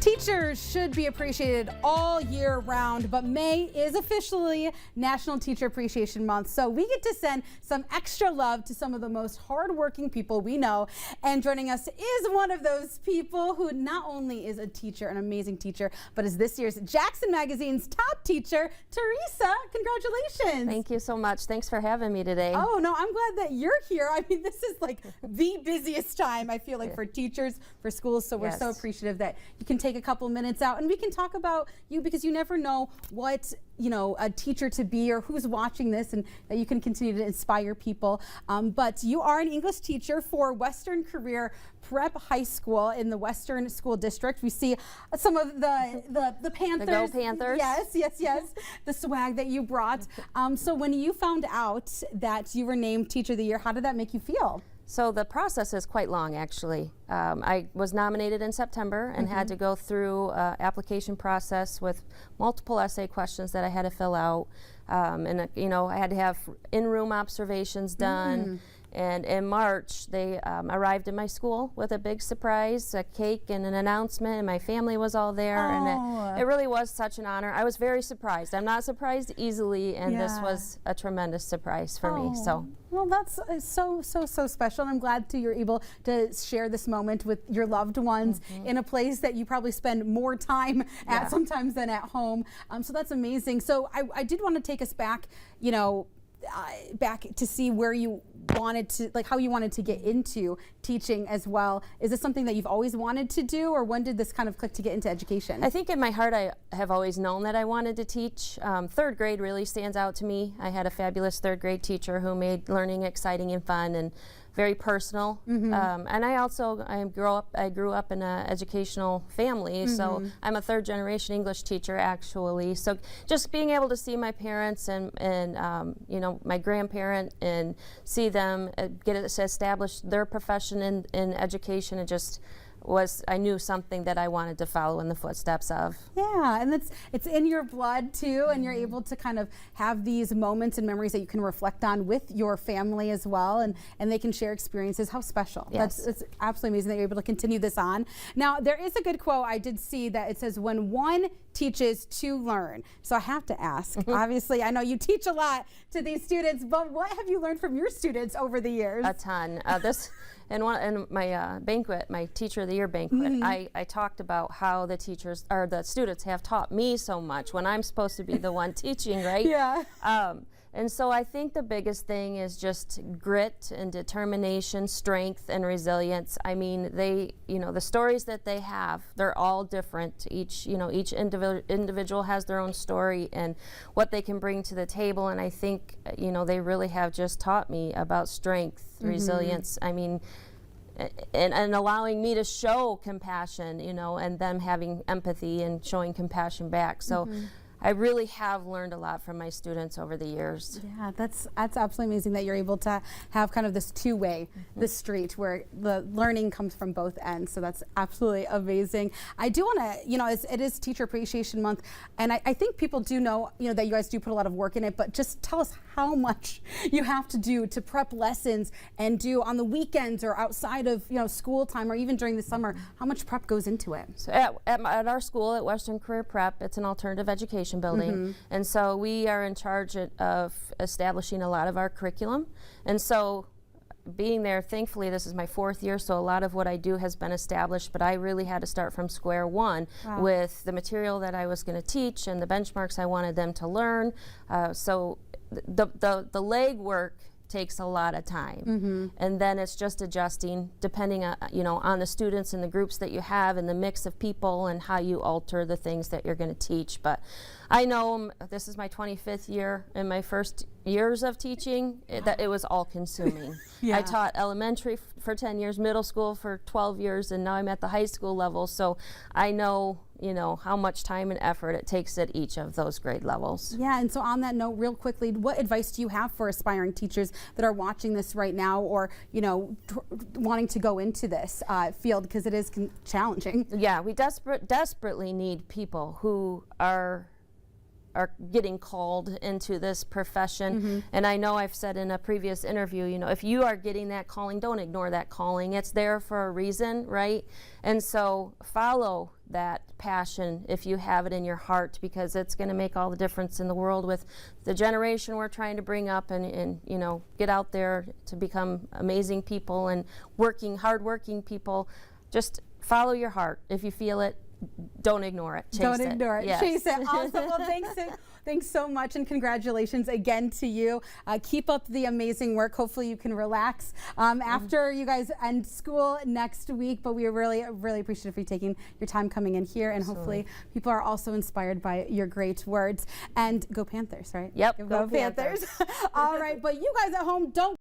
Teachers should be appreciated all year round, but May is officially National Teacher Appreciation Month, so we get to send some extra love to some of the most hardworking people we know. And joining us is one of those people who not only is a teacher, an amazing teacher, but is this year's Jackson Magazine's top teacher, Teresa. Congratulations. Thank you so much. Thanks for having me today. Oh, no, I'm glad that you're here. I mean, this is like the busiest time, I feel like, for teachers, for schools, so we're so appreciative that you can take a couple minutes out and we can talk about you, because you never know what, you know, a teacher to be or who's watching this, and that you can continue to inspire people. But you are an English teacher for Western Career Prep High School in the Western School District. We see some of the Panthers. The Go Panthers. Yes. The swag that you brought. So when you found out that you were named Teacher of the Year, how did that make you feel? So the process is quite long, actually. I was nominated in September and had to go through an application process with multiple essay questions that I had to fill out. And you know, I had to have in-room observations done. And in March, they arrived at my school with a big surprise, a cake and an announcement, and my family was all there. And it really was such an honor. I was very surprised. I'm not surprised easily, and this was a tremendous surprise for me. So. Well, that's so special, and I'm glad you're able to share this moment with your loved ones in a place that you probably spend more time at sometimes than at home. So that's amazing. So I did want to take us back, you know, back to see where you wanted to, like, how you wanted to get into teaching as well. Is this something that you've always wanted to do, or when did this kind of click to get into education? I think in my heart I have always known that I wanted to teach. Third grade really stands out to me. I had a fabulous third grade teacher who made learning exciting and fun and very personal. And I grew up in an educational family, so I'm a third generation English teacher actually. So just being able to see my parents and you know, my grandparent, and see them get to establish their profession in education, it just was, I knew something that I wanted to follow in the footsteps of. Yeah, and it's in your blood too, and you're able to kind of have these moments and memories that you can reflect on with your family as well, and they can share experiences. How special. Yes. It's absolutely amazing that you're able to continue this on. Now, there is a good quote I did see that it says, when one teaches to learn. So I have to ask, obviously, I know you teach a lot to these students, but what have you learned from your students over the years? A ton. In my banquet, my Teacher of the Year banquet, I talked about how the teachers, or the students, have taught me so much when I'm supposed to be the one teaching, right? Yeah. And so I think the biggest thing is just grit and determination, strength and resilience. I mean, you know, the stories that they have, they're all different. Each individual has their own story and what they can bring to the table. And I think, you know, they really have just taught me about strength, resilience. I mean, and allowing me to show compassion, you know, and them having empathy and showing compassion back. So. I really have learned a lot from my students over the years. Yeah, that's absolutely amazing that you're able to have kind of this two-way, this street where the learning comes from both ends. So that's absolutely amazing. I do want to, you know, it is Teacher Appreciation Month, and I think people do know, you know, that you guys do put a lot of work in it, but just tell us how much you have to do to prep lessons and do on the weekends or outside of, you know, school time or even during the summer. How much prep goes into it? So at our school, at Western Career Prep, it's an alternative education building, and so we are in charge of establishing a lot of our curriculum. And so being there, thankfully this is my 4th year, so a lot of what I do has been established, but I really had to start from square one with the material that I was going to teach and the benchmarks I wanted them to learn. So the legwork takes a lot of time, and then it's just adjusting depending on, you know, on the students and the groups that you have and the mix of people and how you alter the things that you're going to teach. But I know this is my 25th year. In my first years of teaching, it was all consuming. I taught elementary for 10 years, middle school for 12 years, and now I'm at the high school level, so I know, you know, how much time and effort it takes at each of those grade levels. Yeah, and so on that note, real quickly, what advice do you have for aspiring teachers that are watching this right now, or, you know, wanting to go into this field, because it is challenging? Yeah, we desperately need people who are are getting called into this profession. And I know I've said in a previous interview, you know, if you are getting that calling, don't ignore that calling. It's there for a reason, right? And so follow that passion if you have it in your heart, because it's going to make all the difference in the world with the generation we're trying to bring up and you know, get out there to become amazing people and hardworking people. Just follow your heart. If you feel it, don't ignore it. Chase Don't ignore it. Yes. Chase it. Awesome. Well, thanks so much, and congratulations again to you. Keep up the amazing work. Hopefully you can relax after you guys end school next week, but we are really appreciative for you taking your time coming in here, and hopefully people are also inspired by your great words. And go Panthers, right? Yep. Go Panthers. All right, but you guys at home, don't